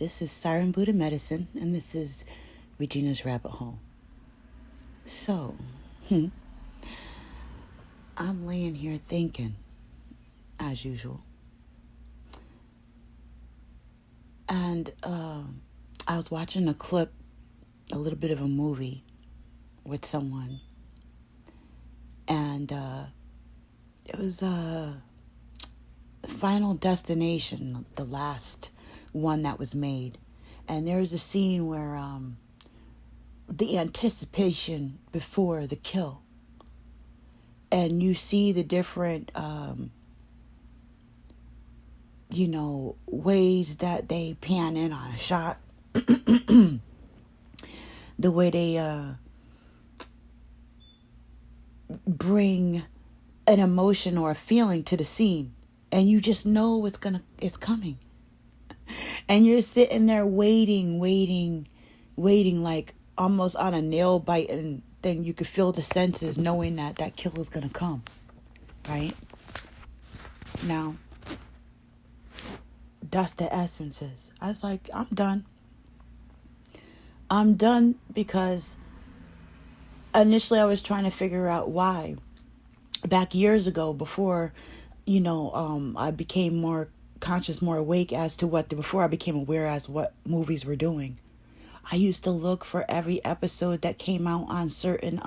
This is Siren Buddha Medicine, and this is Regina's Rabbit Hole. So, I'm laying here thinking, as usual. And I was watching a clip, a little bit of a movie with someone. And it was Final Destination, the last one that was made. And there was a scene where the anticipation before the kill. And you see the different, ways that they pan in on a shot. The way they bring an emotion or a feeling to the scene. And you just know it's coming. And you're sitting there waiting, like almost on a nail biting thing. You could feel the senses knowing that kill is going to come. Right? Now, that's the essences. I was like, I'm done. I'm done because initially I was trying to figure out why. Back years ago, before, I became more conscious, more awake as to before I became aware as what movies were doing. I used to look for every episode that came out on certain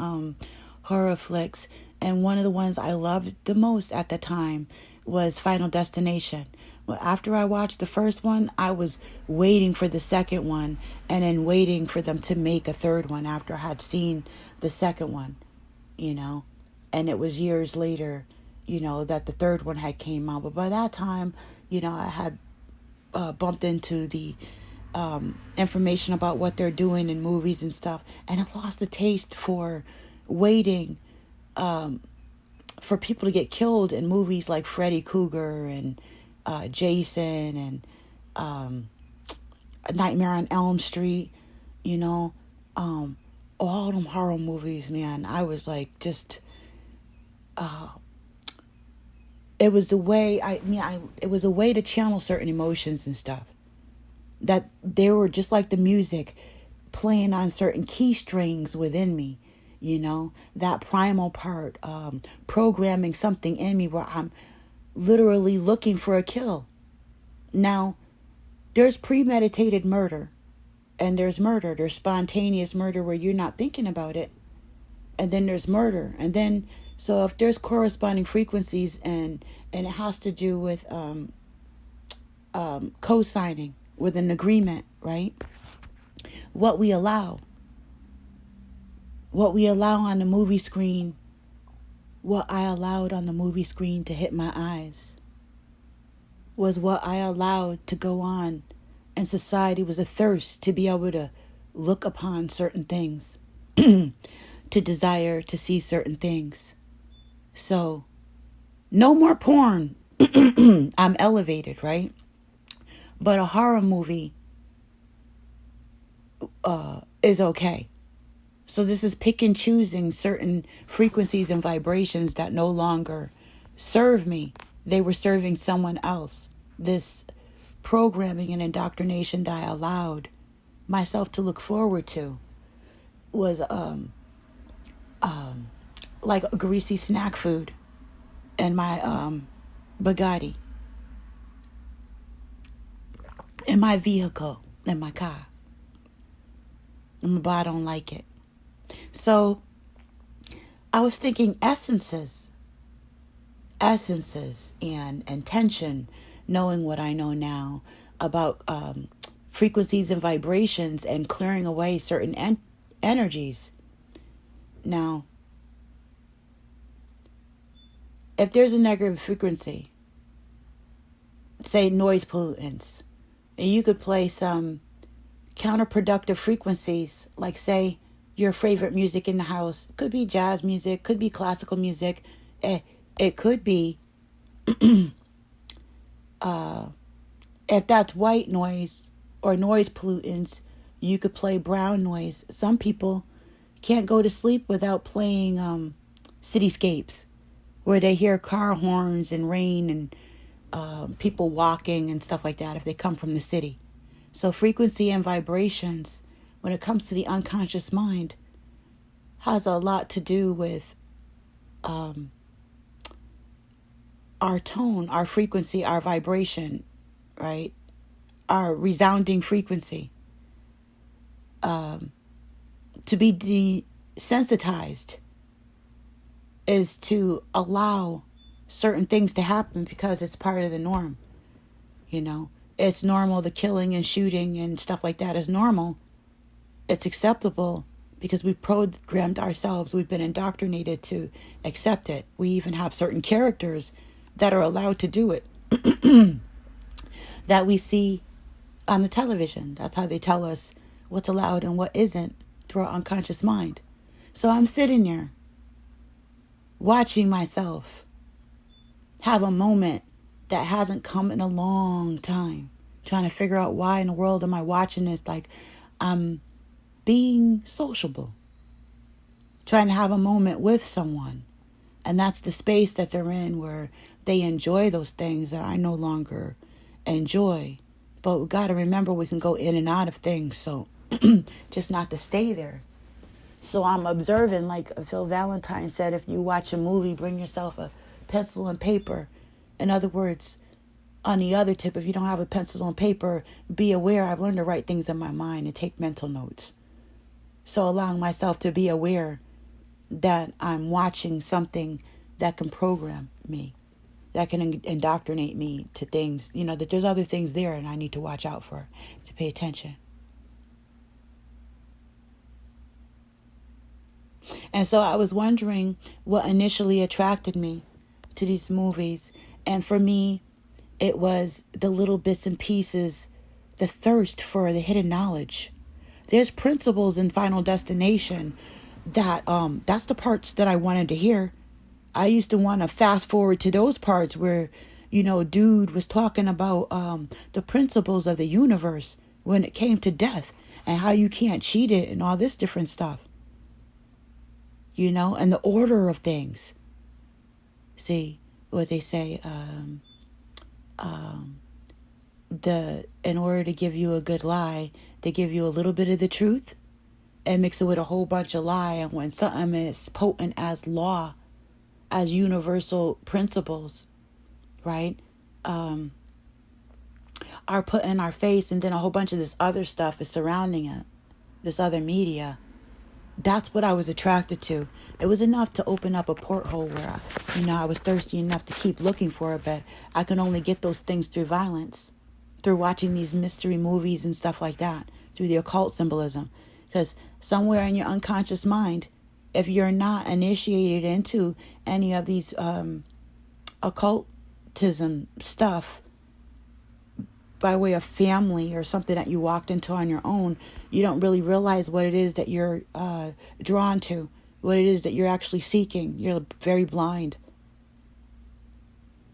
horror flicks. And one of the ones I loved the most at the time was Final Destination. Well, after I watched the first one, I was waiting for the second one and then waiting for them to make a third one after I had seen the second one, And it was years later, that the third one had came out. But by that time, I had bumped into the information about what they're doing in movies and stuff. And I lost the taste for waiting for people to get killed in movies like Freddy Krueger and Jason and Nightmare on Elm Street, all them horror movies, man. I was like, just, it was a way, it was a way to channel certain emotions and stuff. That they were just like the music playing on certain key strings within me, that primal part, programming something in me where I'm literally looking for a kill. Now, there's premeditated murder and there's murder. There's spontaneous murder where you're not thinking about it. And then there's murder. And then, so if there's corresponding frequencies and it has to do with co-signing with an agreement, right? What we allow on the movie screen, what I allowed on the movie screen to hit my eyes was what I allowed to go on. And society was a thirst to be able to look upon certain things, to desire to see certain things. So, no more porn. I'm elevated, right? But a horror movie is okay. So this is pick and choosing certain frequencies and vibrations that no longer serve me. They were serving someone else. This programming and indoctrination that I allowed myself to look forward to was like a greasy snack food and my Bugatti in my vehicle, in my car. But I don't like it. So I was thinking essences and intention, knowing what I know now about frequencies and vibrations and clearing away certain energies. Now, if there's a negative frequency, say noise pollutants, and you could play some counterproductive frequencies, like say your favorite music in the house. Could be jazz music, could be classical music. It could be, if that's white noise or noise pollutants, you could play brown noise. Some people can't go to sleep without playing cityscapes, where they hear car horns and rain and people walking and stuff like that if they come from the city. So frequency and vibrations, when it comes to the unconscious mind, has a lot to do with our tone, our frequency, our vibration, right? Our resounding frequency. To be desensitized is to allow certain things to happen because it's part of the norm. You know, it's normal. The killing and shooting and stuff like that is normal. It's acceptable because we've programmed ourselves. We've been indoctrinated to accept it. We even have certain characters that are allowed to do it that we see on the television. That's how they tell us what's allowed and what isn't through our unconscious mind. So I'm sitting there watching myself have a moment that hasn't come in a long time, trying to figure out why in the world am I watching this. Like, I'm being sociable, trying to have a moment with someone. And that's the space that they're in, where they enjoy those things that I no longer enjoy. But we got to remember we can go in and out of things, so just not to stay there. So I'm observing, like Phil Valentine said, if you watch a movie, bring yourself a pencil and paper. In other words, on the other tip, if you don't have a pencil and paper, be aware. I've learned to write things in my mind and take mental notes. So allowing myself to be aware that I'm watching something that can program me, that can indoctrinate me to things, you know, that there's other things there and I need to watch out for, to pay attention. And so I was wondering what initially attracted me to these movies. And for me, it was the little bits and pieces, the thirst for the hidden knowledge. There's principles in Final Destination that that's the parts that I wanted to hear. I used to want to fast forward to those parts where, you know, dude was talking about the principles of the universe when it came to death and how you can't cheat it and all this different stuff. You know, and the order of things. See what they say, in order to give you a good lie, they give you a little bit of the truth and mix it with a whole bunch of lie. And when something is potent as law, as universal principles, right, are put in our face, and then a whole bunch of this other stuff is surrounding it, this other media. That's what I was attracted to. It was enough to open up a porthole where I was thirsty enough to keep looking for it, but I can only get those things through violence, through watching these mystery movies and stuff like that, through the occult symbolism. Because somewhere in your unconscious mind, if you're not initiated into any of these occultism stuff, by way of family or something that you walked into on your own, you don't really realize what it is that you're drawn to, what it is that you're actually seeking. You're very blind.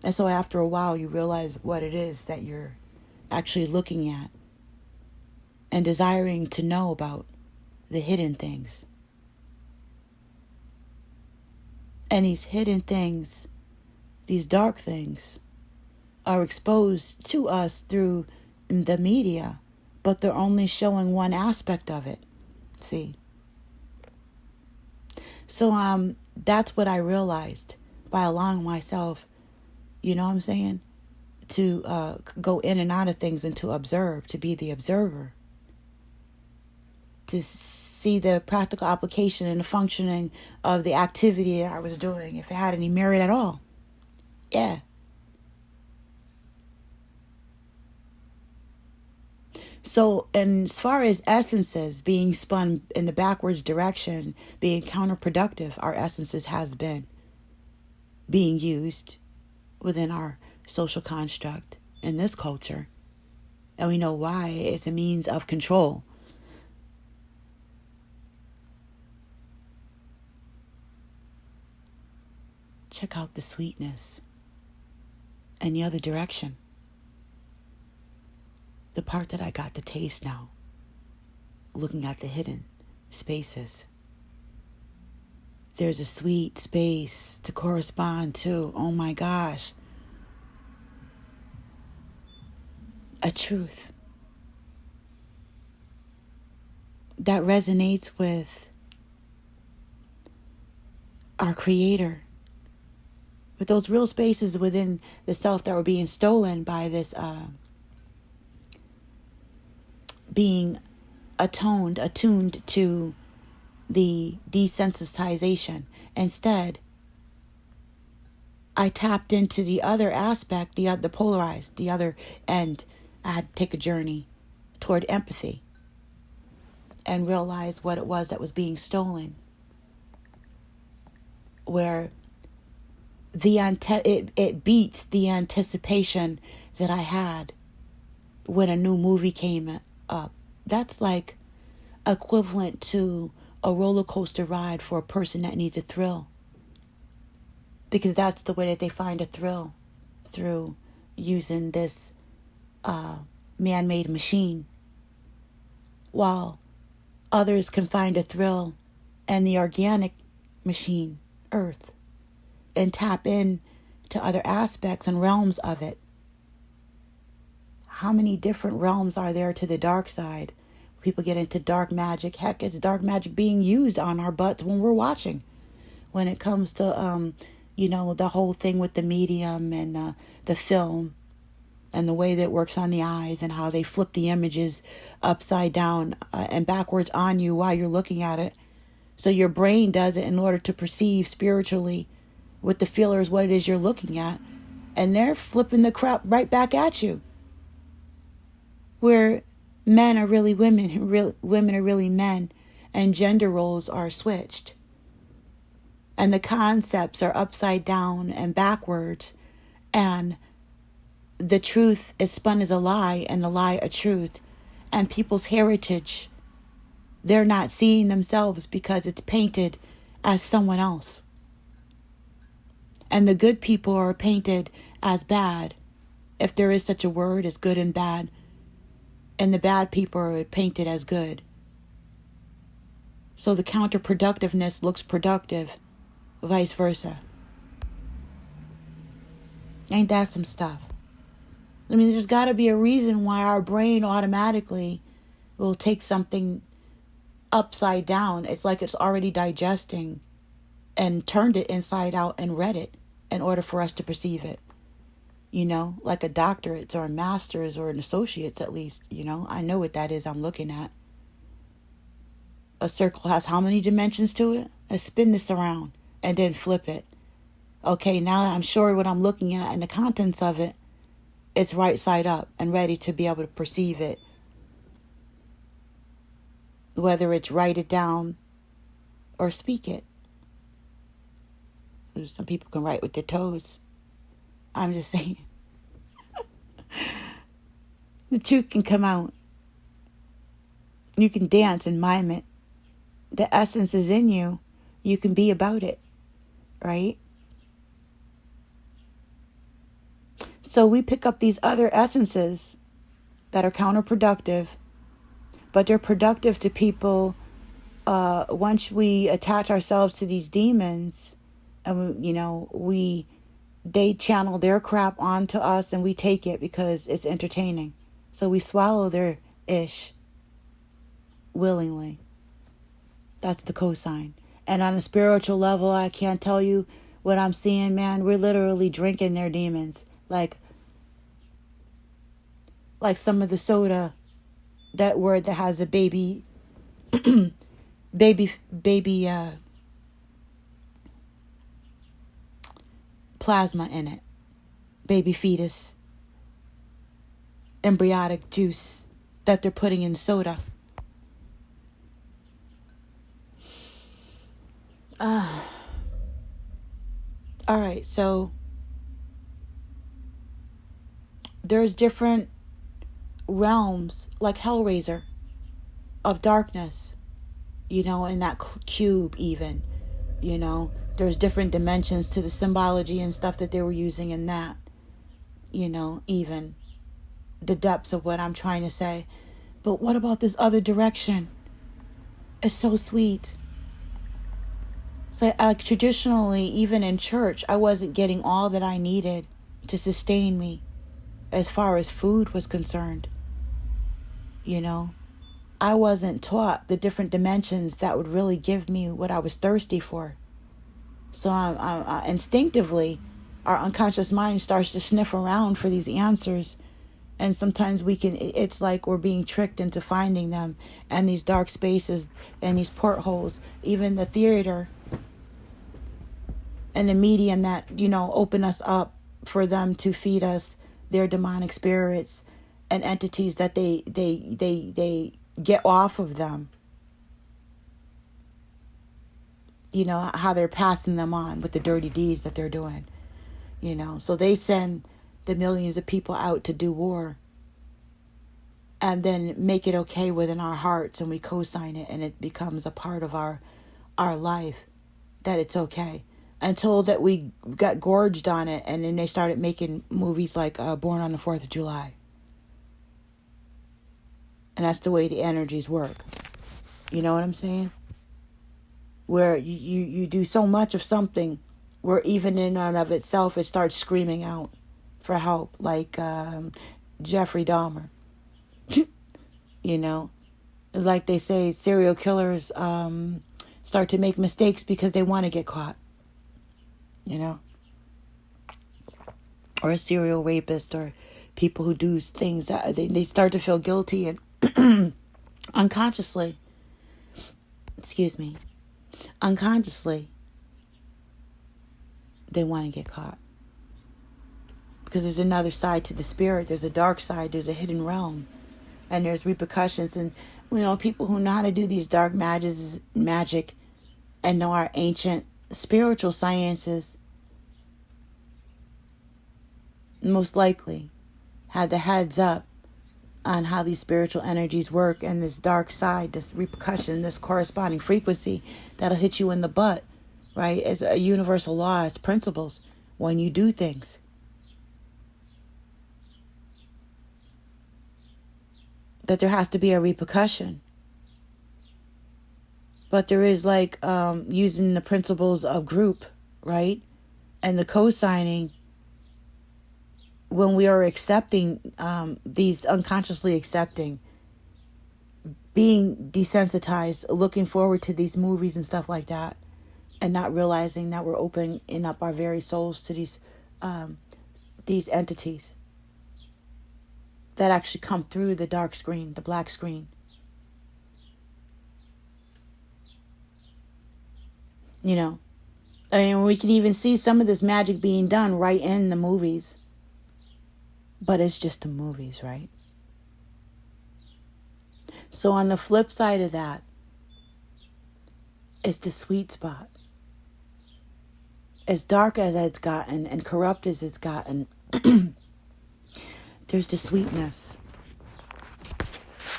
And so after a while, you realize what it is that you're actually looking at and desiring to know about, the hidden things. And these hidden things, these dark things, are exposed to us through the media, but they're only showing one aspect of it. See? So that's what I realized by allowing myself, you know what I'm saying, to go in and out of things and to observe, to be the observer, to see the practical application and the functioning of the activity I was doing, if it had any merit at all. Yeah. So, and as far as essences being spun in the backwards direction, being counterproductive, our essences has been being used within our social construct in this culture. And we know why. It's a means of control. Check out the sweetness and the other direction. The part that I got to taste now, looking at the hidden spaces. There's a sweet space to correspond to. Oh my gosh. A truth. that resonates with our Creator, with those real spaces within the self that were being stolen by this being attuned to the desensitization. Instead, I tapped into the other aspect, the polarized, the other end. I had to take a journey toward empathy and realize what it was that was being stolen. Where it beats the anticipation that I had when a new movie came up. That's like equivalent to a roller coaster ride for a person that needs a thrill. Because that's the way that they find a thrill, through using this man-made machine. While others can find a thrill in the organic machine, Earth, and tap in to other aspects and realms of it. How many different realms are there to the dark side? People get into dark magic. Heck, it's dark magic being used on our butts when we're watching. When it comes to the whole thing with the medium and the film and the way that it works on the eyes and how they flip the images upside down and backwards on you while you're looking at it. So your brain does it in order to perceive spiritually with the feelers what it is you're looking at. And they're flipping the crap right back at you. Where men are really women, women are really men, and gender roles are switched. And the concepts are upside down and backwards, and the truth is spun as a lie and the lie a truth. And people's heritage, they're not seeing themselves because it's painted as someone else. And the good people are painted as bad, if there is such a word as good and bad. And the bad people are painted as good. So the counterproductiveness looks productive. Vice versa. Ain't that some stuff? I mean, there's got to be a reason why our brain automatically will take something upside down. It's like it's already digesting and turned it inside out and read it in order for us to perceive it. Like a doctorate or a master's or an associate's at least. I know what that is I'm looking at. A circle has how many dimensions to it? Let's spin this around and then flip it. Okay, now I'm sure what I'm looking at and the contents of it, it's right side up and ready to be able to perceive it. Whether it's write it down or speak it. Some people can write with their toes. I'm just saying. The truth can come out. You can dance and mime it. The essence is in you. You can be about it. Right? So we pick up these other essences that are counterproductive, but they're productive to people once we attach ourselves to these demons, and they channel their crap onto us and we take it because it's entertaining. So we swallow their ish willingly. That's the cosign. And on a spiritual level, I can't tell you what I'm seeing, man. We're literally drinking their demons. Like some of the soda that has a baby plasma in it. Baby fetus. Embryonic juice that they're putting in soda. All right, so there's different realms, like Hellraiser, of darkness, in that cube even, there's different dimensions to the symbology and stuff that they were using in that, even the depths of what I'm trying to say. But what about this other direction? It's so sweet. So traditionally, even in church, I wasn't getting all that I needed to sustain me as far as food was concerned. I wasn't taught the different dimensions that would really give me what I was thirsty for. So I instinctively, our unconscious mind starts to sniff around for these answers. And sometimes it's like we're being tricked into finding them. And these dark spaces and these portholes, even the theater and the medium that, open us up for them to feed us their demonic spirits and entities that they get off of them. How they're passing them on with the dirty deeds that they're doing. So they send the millions of people out to do war and then make it okay within our hearts, and we co-sign it, and it becomes a part of our life, that it's okay, until that we got gorged on it. And then they started making movies like Born on the 4th of July. And that's the way the energies work. You know what I'm saying? Where you do so much of something where even in and of itself it starts screaming out for help, like Jeffrey Dahmer. Like they say, serial killers start to make mistakes because they want to get caught. Or a serial rapist, or people who do things that they start to feel guilty, and unconsciously, they want to get caught. Because there's another side to the spirit. There's a dark side. There's a hidden realm. And there's repercussions. And, people who know how to do these dark magic and know our ancient spiritual sciences most likely had the heads up on how these spiritual energies work, and this dark side, this repercussion, this corresponding frequency that'll hit you in the butt, right? It's a universal law, it's principles when you do things. That there has to be a repercussion. But there is using the principles of group, right? And the co-signing, when we are accepting these, unconsciously accepting, being desensitized, looking forward to these movies and stuff like that, and not realizing that we're opening up our very souls to these entities that actually come through the dark screen, the black screen. We can even see some of this magic being done right in the movies. But it's just the movies, right? So on the flip side of that, it's the sweet spot. As dark as it's gotten and corrupt as it's gotten, there's the sweetness.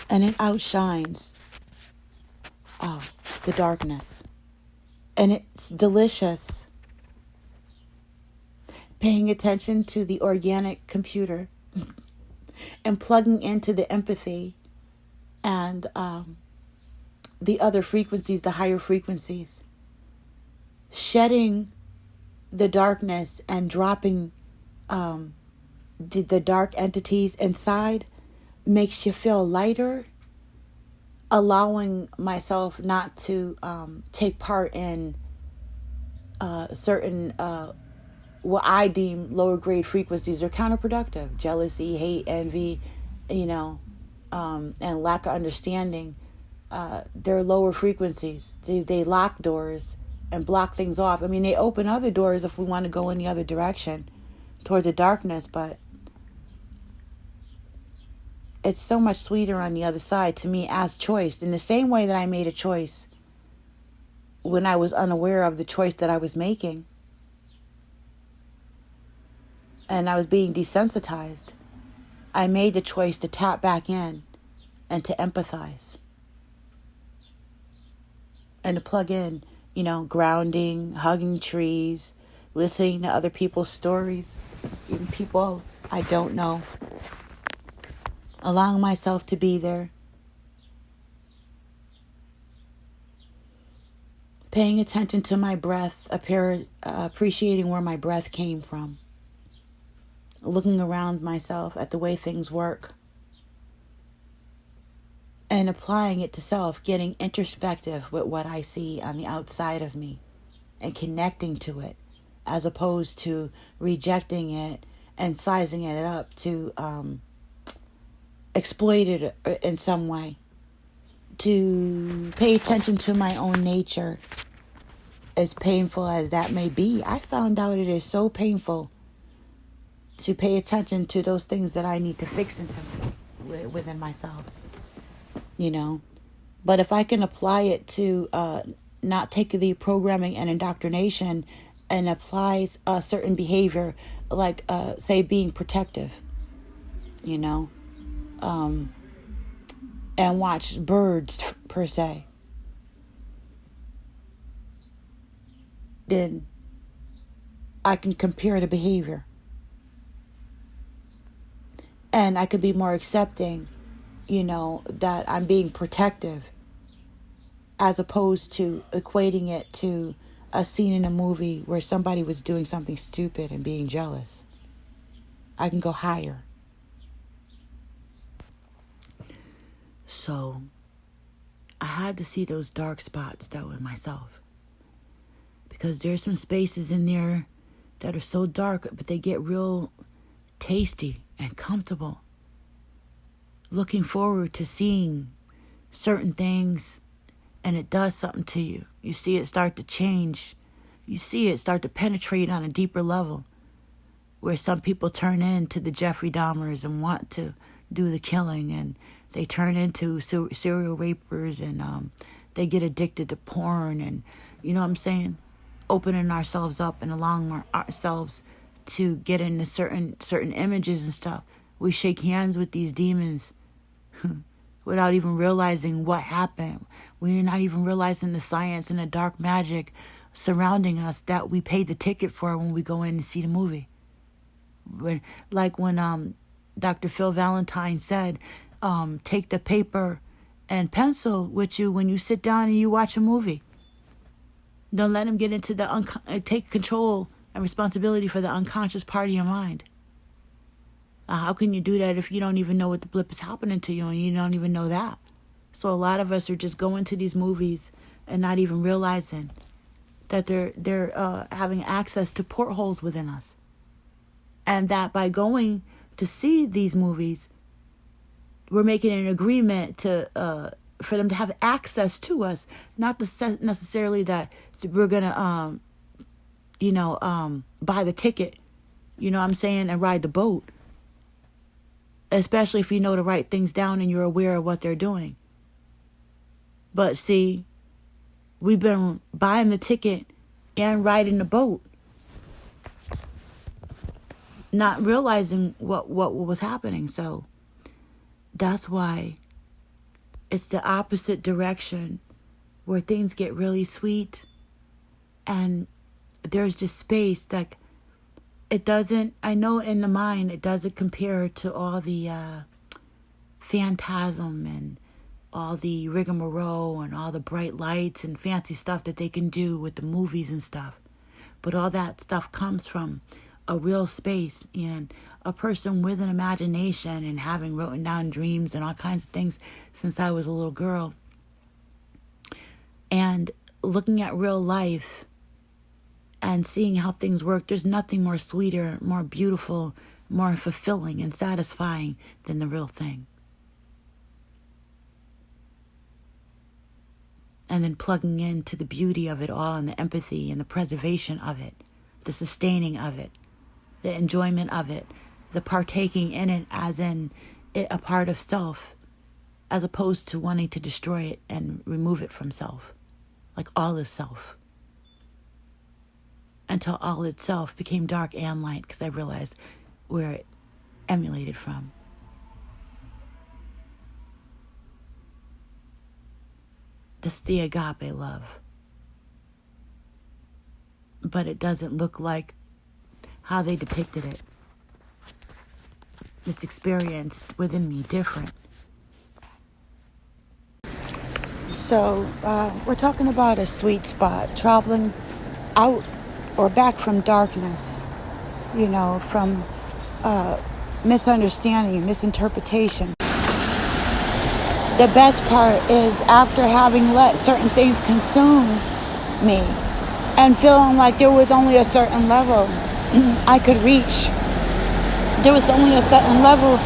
And it outshines the darkness. And it's delicious. Paying attention to the organic computer and plugging into the empathy and the other frequencies, the higher frequencies. Shedding the darkness and dropping the dark entities inside makes you feel lighter. Allowing myself not to take part in certain what I deem lower grade frequencies are counterproductive. Jealousy, hate, envy, and lack of understanding. They're lower frequencies. They lock doors and block things off. They open other doors if we want to go in the other direction towards the darkness, but it's so much sweeter on the other side to me as choice. In the same way that I made a choice when I was unaware of the choice that I was making. And I was being desensitized. I made the choice to tap back in and to empathize. And to plug in, grounding, hugging trees, listening to other people's stories, even people I don't know. Allowing myself to be there. Paying attention to my breath, appreciating where my breath came from. Looking around myself at the way things work. and applying it to self, getting introspective with what I see on the outside of me and connecting to it, as opposed to rejecting it and sizing it up to exploit it in some way. To pay attention to my own nature, as painful as that may be. I found out it is so painful to pay attention to those things that I need to fix within myself, you know. But if I can apply it to not take the programming and indoctrination and apply a certain behavior, like say being protective, you know, and watch birds per se, then I can compare the behavior. And I could be more accepting, you know, that I'm being protective, as opposed to equating it to a scene in a movie where somebody was doing something stupid and being jealous. I can go higher. So I had to see those dark spots, though, in myself. Because there's some spaces in there that are so dark, but they get real tasty and comfortable. Looking forward to seeing certain things, and it does something to you. You see it start to change. You see it start to penetrate on a deeper level, where some people turn into the Jeffrey Dahmers and want to do the killing, and they turn into serial rapers, and they get addicted to porn, and you know what I'm saying? Opening ourselves up and allowing ourselves to get into certain images and stuff. We shake hands with these demons without even realizing what happened. We're not even realizing the science and the dark magic surrounding us that we paid the ticket for when we go in and see the movie. When Dr. Phil Valentine said, take the paper and pencil with you when you sit down and you watch a movie. Don't let him get into take control and responsibility for the unconscious part of your mind. How can you do that if you don't even know what the blip is happening to you and you don't even know that? So a lot of us are just going to these movies and not even realizing that they're having access to portholes within us. And that by going to see these movies, we're making an agreement to for them to have access to us, not necessarily that we're gonna buy the ticket, you know what I'm saying, and ride the boat. Especially if you know to write things down and you're aware of what they're doing. But see, we've been buying the ticket and riding the boat, not realizing what was happening. So that's why it's the opposite direction, where things get really sweet and there's just space. Like, it doesn't, I know in the mind, it doesn't compare to all the phantasm and all the rigmarole and all the bright lights and fancy stuff that they can do with the movies and stuff. But all that stuff comes from a real space and a person with an imagination and having written down dreams and all kinds of things since I was a little girl. And looking at real life and seeing how things work, there's nothing more sweeter, more beautiful, more fulfilling and satisfying than the real thing. And then plugging into the beauty of it all and the empathy and the preservation of it, the sustaining of it, the enjoyment of it, the partaking in it as in it a part of self, as opposed to wanting to destroy it and remove it from self, like all is self. Until all itself became dark and light, because I realized where it emulated from. That's the agape love. But it doesn't look like how they depicted it. It's experienced within me different. So we're talking about a sweet spot, traveling out or back from darkness, you know, from misunderstanding and misinterpretation. the best part is after having let certain things consume me and feeling like there was only a certain level I could reach. There was only a certain level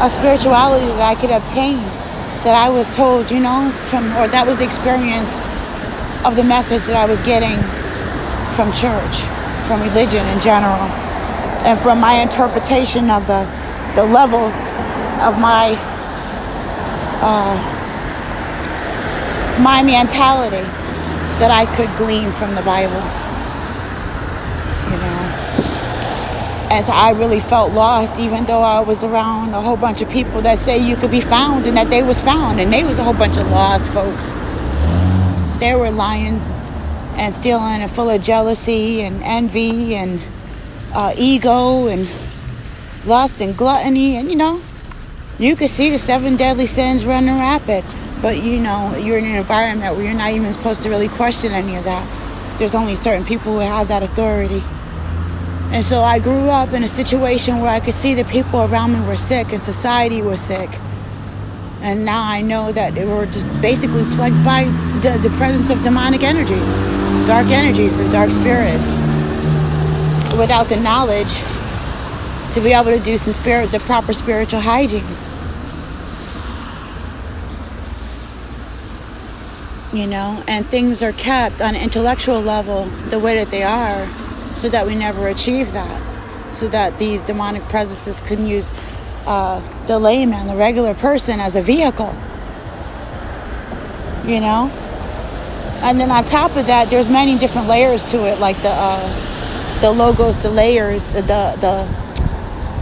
of spirituality that I could obtain, that I was told, or that was the experience of the message that I was getting from church, from religion in general, and from my interpretation of the level of my mentality that I could glean from the Bible, And so I really felt lost, even though I was around a whole bunch of people that say you could be found and that they was found, and they was a whole bunch of lost folks. They were lying and stealing and full of jealousy and envy and ego and lust and gluttony, and you could see the 7 deadly sins running rapid, but you're in an environment where you're not even supposed to really question any of that. There's only certain people who have that authority. And so I grew up in a situation where I could see the people around me were sick and society was sick. And now I know that they were just basically plagued by the presence of demonic energies, dark energies and dark spirits. Without the knowledge to be able to do the proper spiritual hygiene. And things are kept on an intellectual level the way that they are, so that we never achieve that, so that these demonic presences can use the layman, the regular person, as a vehicle, And then on top of that, there's many different layers to it, like the logos, the layers, the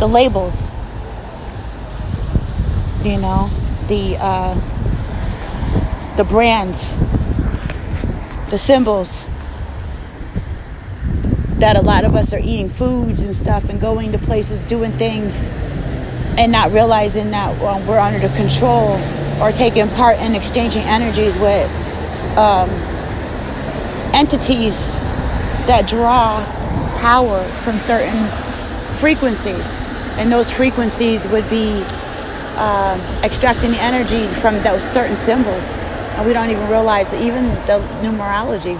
labels, the brands, the symbols. That a lot of us are eating foods and stuff and going to places, doing things, and not realizing that we're under the control or taking part in exchanging energies with entities that draw power from certain frequencies. And those frequencies would be extracting the energy from those certain symbols. And we don't even realize that, even the numerology.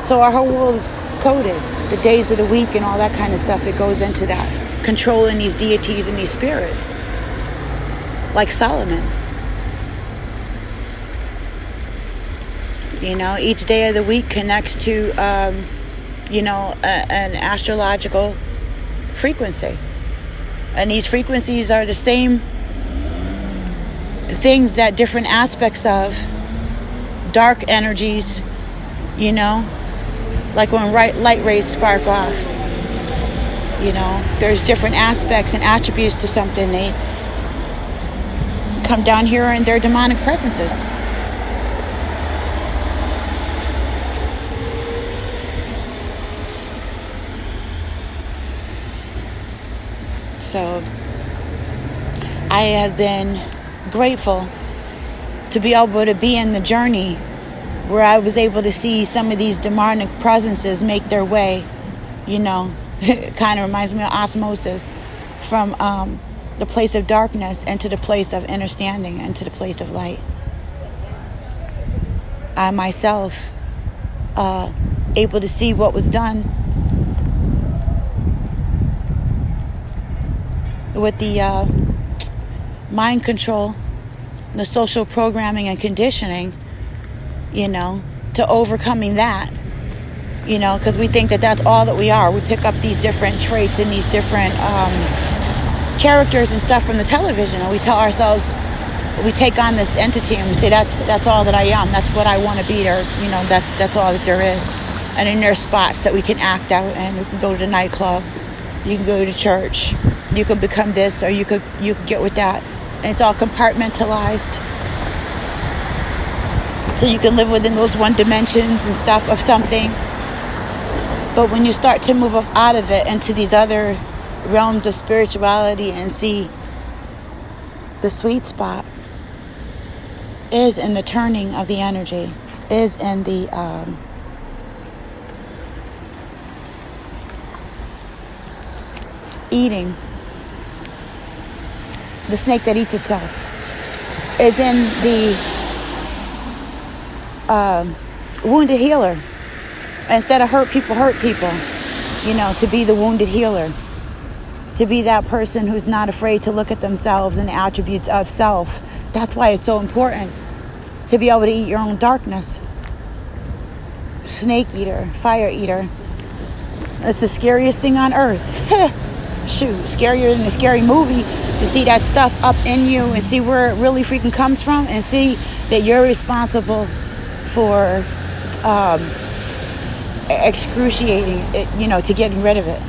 So our whole world is coded. The days of the week and all that kind of stuff, it goes into that. Controlling these deities and these spirits. Like Solomon. Each day of the week connects to, an astrological frequency. And these frequencies are the same things that different aspects of dark energies, like when light rays spark off, there's different aspects and attributes to something. They come down here and they're demonic presences. So I have been grateful to be able to be in the journey where I was able to see some of these demonic presences make their way, It kind of reminds me of osmosis from the place of darkness into the place of understanding, into the place of light. I myself able to see what was done with the mind control, the social programming and conditioning, to overcoming that, because we think that that's all that we are. We pick up these different traits and these different characters and stuff from the television, and we tell ourselves, we take on this entity and we say, that's all that I am, that's what I want to be, or that's all that there is. And then there's spots that we can act out, and we can go to the nightclub, you can go to church, you can become this, or you could get with that, and it's all compartmentalized. So you can live within those one dimensions and stuff of something. But when you start to move out of it into these other realms of spirituality and see the sweet spot is in the turning of the energy, is in the eating the snake that eats itself, is in the wounded healer. Instead of hurt people, to be the wounded healer. To be that person who's not afraid to look at themselves and the attributes of self. That's why it's so important to be able to eat your own darkness. Snake eater, fire eater. It's the scariest thing on earth. Shoot, scarier than a scary movie to see that stuff up in you and see where it really freaking comes from and see that you're responsible for excruciating it, to getting rid of it,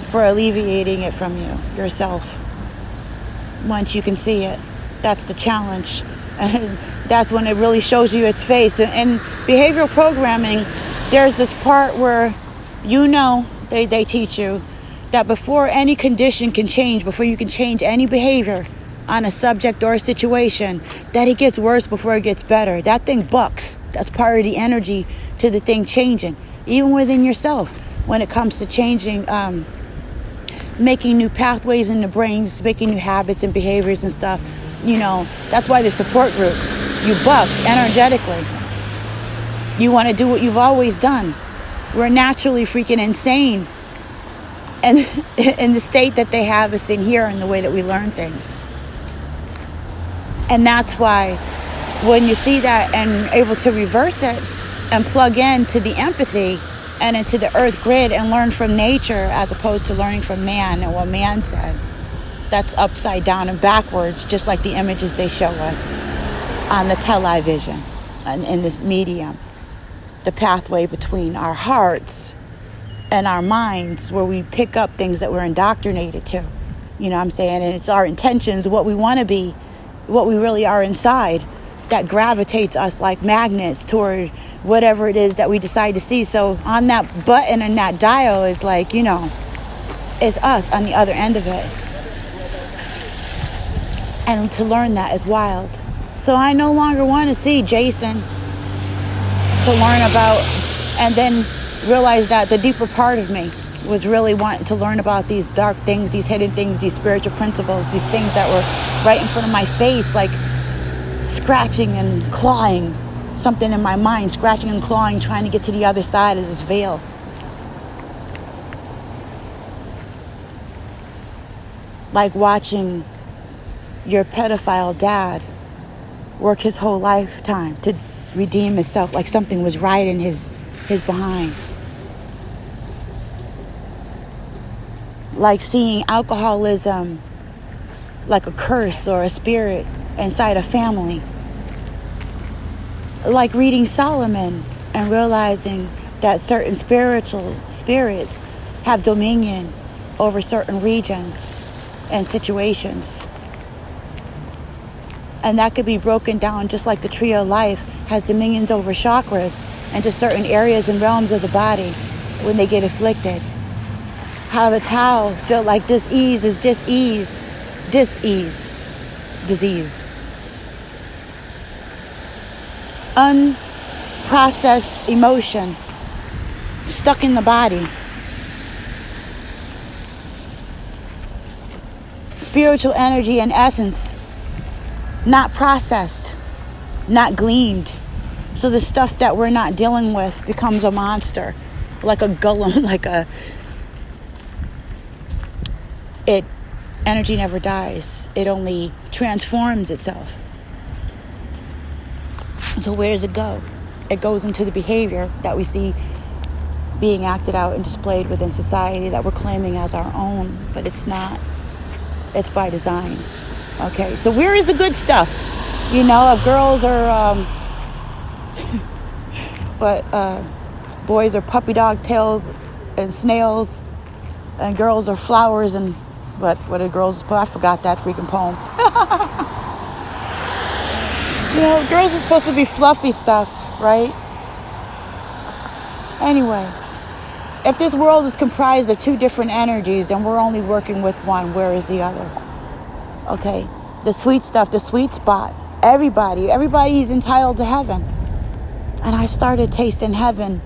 for alleviating it from yourself. Once you can see it, that's the challenge. And that's when it really shows you its face. And behavioral programming, there's this part where they teach you that before any condition can change, before you can change any behavior on a subject or a situation, that it gets worse before it gets better. That thing bucks. That's part of the energy to the thing changing, even within yourself, when it comes to changing, making new pathways in the brains, making new habits and behaviors and stuff. That's why the support groups, you buck energetically. You want to do what you've always done. We're naturally freaking insane. And in the state that they have us in here and the way that we learn things. And that's why when you see that and able to reverse it and plug in to the empathy and into the earth grid and learn from nature as opposed to learning from man and what man said, that's upside down and backwards, just like the images they show us on the television and in this medium. The pathway between our hearts and our minds, where we pick up things that we're indoctrinated to. You know what I'm saying? And it's our intentions, what we want to be, what we really are inside, that gravitates us like magnets toward whatever it is that we decide to see. So on that button and that dial is like, it's us on the other end of it. And to learn that is wild. So I no longer want to see Jason to learn about, and then realize that the deeper part of me was really wanting to learn about these dark things, these hidden things, these spiritual principles, these things that were right in front of my face, like scratching and clawing, something in my mind, scratching and clawing, trying to get to the other side of this veil. Like watching your pedophile dad work his whole lifetime to redeem himself, like something was right in his behind. Like seeing alcoholism like a curse or a spirit inside a family. Like reading Solomon and realizing that certain spiritual spirits have dominion over certain regions and situations. And that could be broken down just like the tree of life has dominions over chakras and to certain areas and realms of the body when they get afflicted. How the Tao feel like dis-ease is disease. Unprocessed emotion stuck in the body. Spiritual energy and essence not processed, not gleaned. So the stuff that we're not dealing with becomes a monster, like a golem, energy never dies. It only transforms itself. So where does it go? It goes into the behavior that we see being acted out and displayed within society that we're claiming as our own, but it's not. It's by design. Okay, so where is the good stuff? If girls are, boys are puppy dog tails and snails, and girls are flowers and what are girls? I forgot that freaking poem. Girls are supposed to be fluffy stuff, right? Anyway, if this world is comprised of two different energies and we're only working with one, where is the other? Okay, the sweet stuff, the sweet spot. Everybody's entitled to heaven. And I started tasting heaven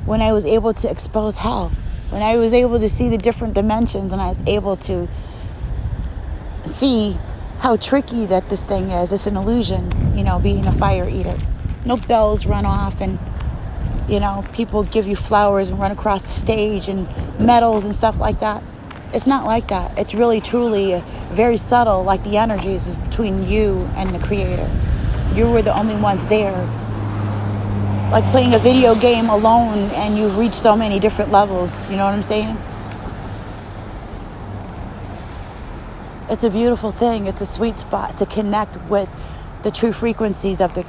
when I was able to expose hell. When I was able to see the different dimensions and I was able to see how tricky that this thing is. It's an illusion, being a fire eater. No bells run off and, people give you flowers and run across the stage and medals and stuff like that. It's not like that. It's really, truly very subtle, like the energies is between you and the creator. You were the only ones there. Like playing a video game alone and you've reached so many different levels. You know what I'm saying? It's a beautiful thing. It's a sweet spot to connect with the true frequencies of the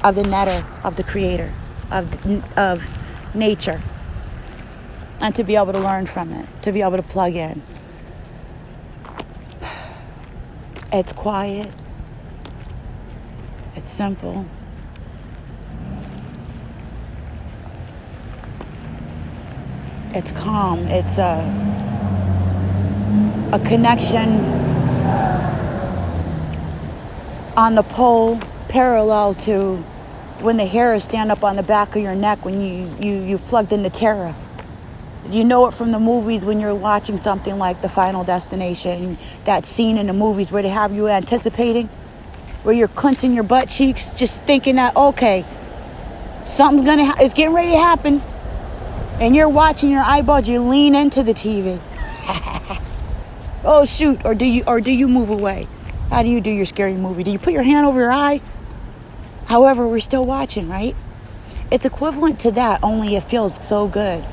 netter, of the creator, of nature. And to be able to learn from it, to be able to plug in. It's quiet. It's simple. It's calm. It's a connection on the pole parallel to when the hairs stand up on the back of your neck when you plugged into Terra. You know it from the movies when you're watching something like The Final Destination, that scene in the movies where they have you anticipating, where you're clenching your butt cheeks, just thinking that, okay, something's it's getting ready to happen. And you're watching your eyeballs, you lean into the TV. Oh shoot, or do you move away? How do you do your scary movie? Do you put your hand over your eye? However, we're still watching, right? It's equivalent to that, only it feels so good.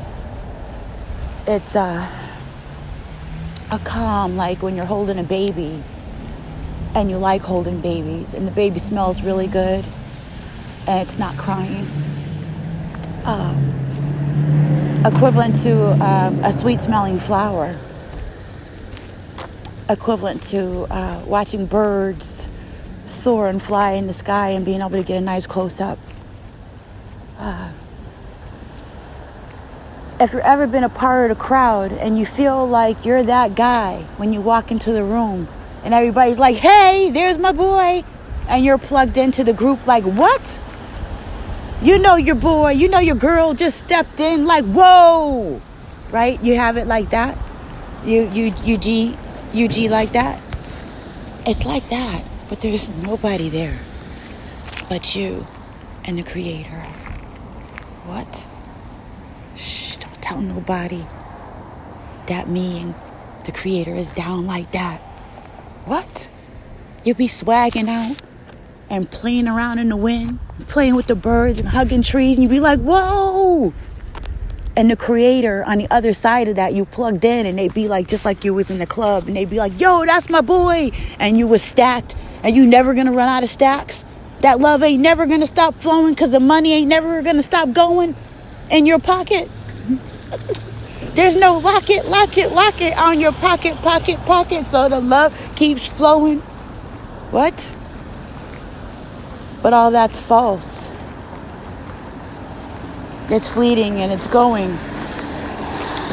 It's a calm, like when you're holding a baby and you like holding babies and the baby smells really good and it's not crying. Equivalent to a sweet smelling flower. Equivalent to watching birds soar and fly in the sky and being able to get a nice close-up. If you've ever been a part of the crowd and you feel like you're that guy when you walk into the room and everybody's like, hey, there's my boy, and you're plugged into the group like, what? You know your boy, you know your girl just stepped in like, whoa, right? You have it like that? You G like that? It's like that, but there's nobody there but you and the creator. What? Shh, don't tell nobody that me and the creator is down like that. What? You be swagging out and playing around in the wind, playing with the birds and hugging trees, and you be like, whoa! And the creator on the other side of that, you plugged in and they be like, just like you was in the club, and they be like, yo, that's my boy, and you was stacked, and you never gonna run out of stacks. That love ain't never gonna stop flowing because the money ain't never gonna stop going in your pocket. There's no lock it on your pocket, so the love keeps flowing. What? But all that's false. It's fleeting and it's going.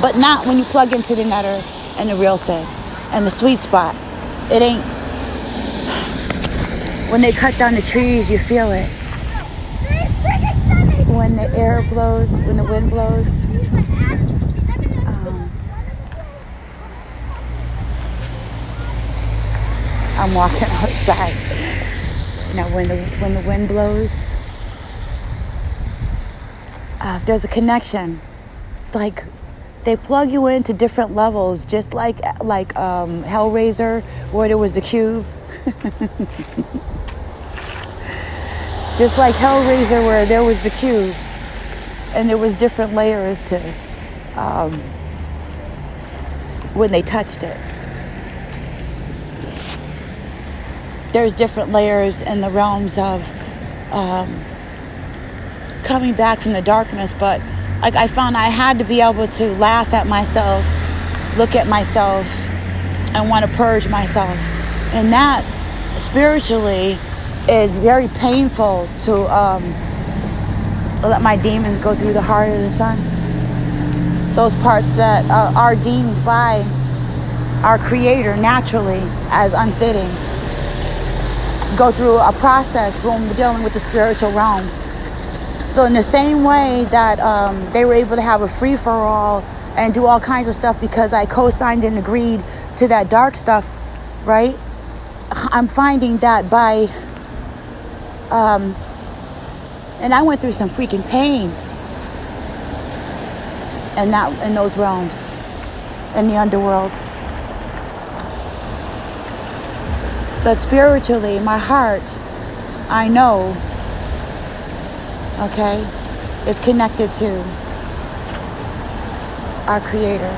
But not when you plug into the netter and the real thing and the sweet spot. It ain't. When they cut down the trees, you feel it. When the air blows, when the wind blows. I'm walking outside. Now when the wind blows, there's a connection. Like they plug you into different levels, just like Hellraiser, where there was the cube. Just like Hellraiser, where there was the cube, and there was different layers to when they touched it. There's different layers in the realms of coming back from the darkness, but like I found I had to be able to laugh at myself, look at myself, and want to purge myself. And that spiritually is very painful to let my demons go through the heart of the sun. Those parts that are deemed by our creator naturally as unfitting go through a process when we're dealing with the spiritual realms. So in the same way that they were able to have a free-for-all and do all kinds of stuff because I co-signed and agreed to that dark stuff right? I'm finding that by, and I went through some freaking pain in those realms, in the underworld. But spiritually, my heart, I know, okay, is connected to our Creator.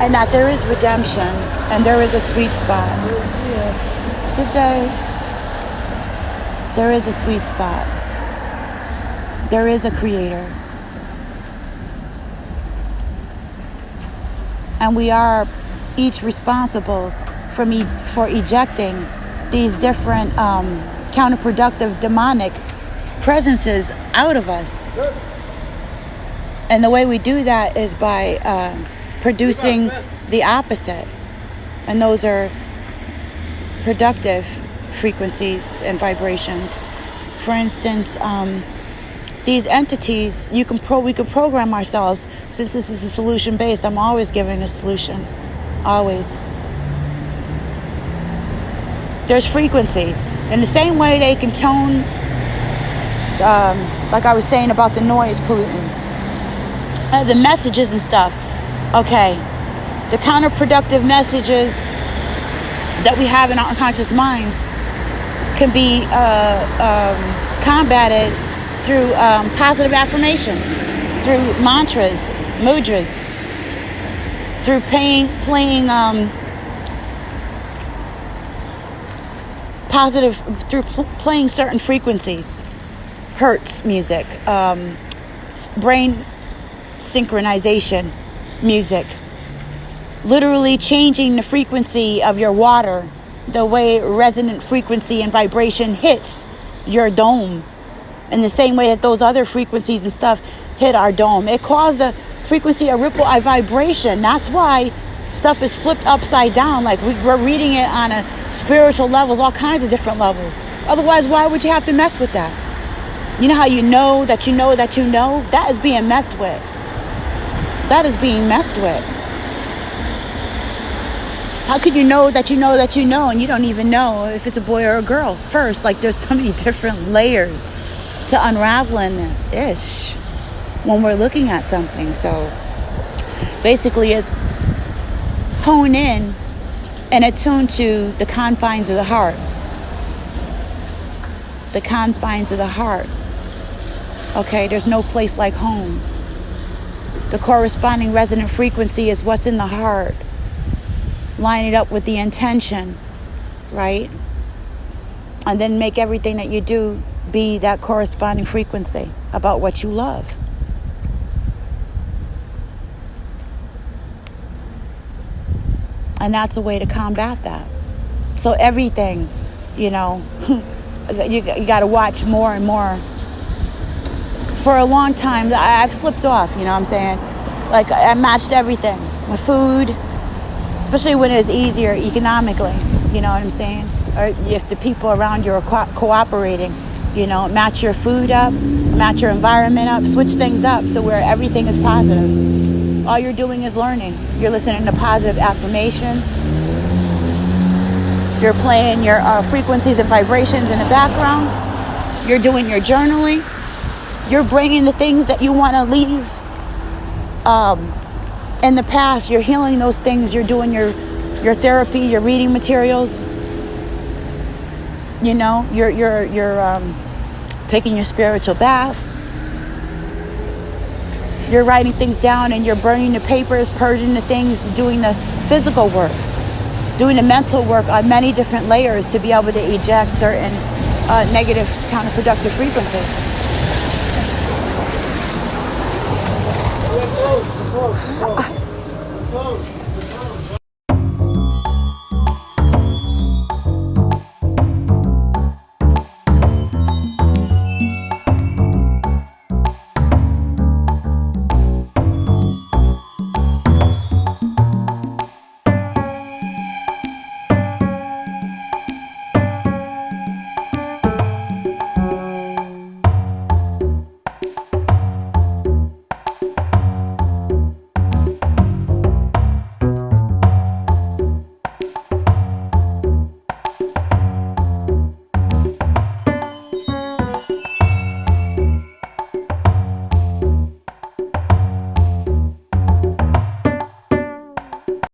And that there is redemption and there is a sweet spot. Good day. There is a sweet spot. There is a Creator. And we are each responsible for ejecting these different counterproductive demonic presences out of us. And the way we do that is by producing the opposite. And those are productive frequencies and vibrations. For instance, these entities, we can program ourselves. Since this is a solution based, I'm always giving a solution. Always. There's frequencies. In the same way they can tone, like I was saying about the noise pollutants, the messages and stuff. Okay, the counterproductive messages that we have in our unconscious minds can be combated through positive affirmations, through mantras, mudras, through playing positive, through playing certain frequencies, hertz music, brain synchronization music, literally changing the frequency of your water, the way resonant frequency and vibration hits your dome, in the same way that those other frequencies and stuff hit our dome. It caused the frequency, a ripple, a vibration. That's why stuff is flipped upside down. Like we're reading it on a spiritual levels, all kinds of different levels. Otherwise, why would you have to mess with that? You know how you know that you know that you know? That is being messed with. That is being messed with. How could you know that you know that you know and you don't even know if it's a boy or a girl first? Like there's so many different layers to unravel in this ish when we're looking at something. So basically it's hone in and attune to the confines of the heart. The confines of the heart. Okay, there's no place like home. The corresponding resonant frequency is what's in the heart. Line it up with the intention, right? And then make everything that you do be that corresponding frequency about what you love. And that's a way to combat that. So everything, you know, you got to watch more and more. For a long time, I've slipped off, you know what I'm saying? Like I matched everything with food, especially when it's easier economically, you know what I'm saying? Or if the people around you are cooperating, you know, match your food up, match your environment up, switch things up so where everything is positive. All you're doing is learning. You're listening to positive affirmations. You're playing your frequencies and vibrations in the background. You're doing your journaling. You're bringing the things that you want to leave in the past. You're healing those things. You're doing your therapy, your reading materials. You know, you're taking your spiritual baths. You're writing things down and you're burning the papers, purging the things, doing the physical work, doing the mental work on many different layers to be able to eject certain negative counterproductive frequencies. Close.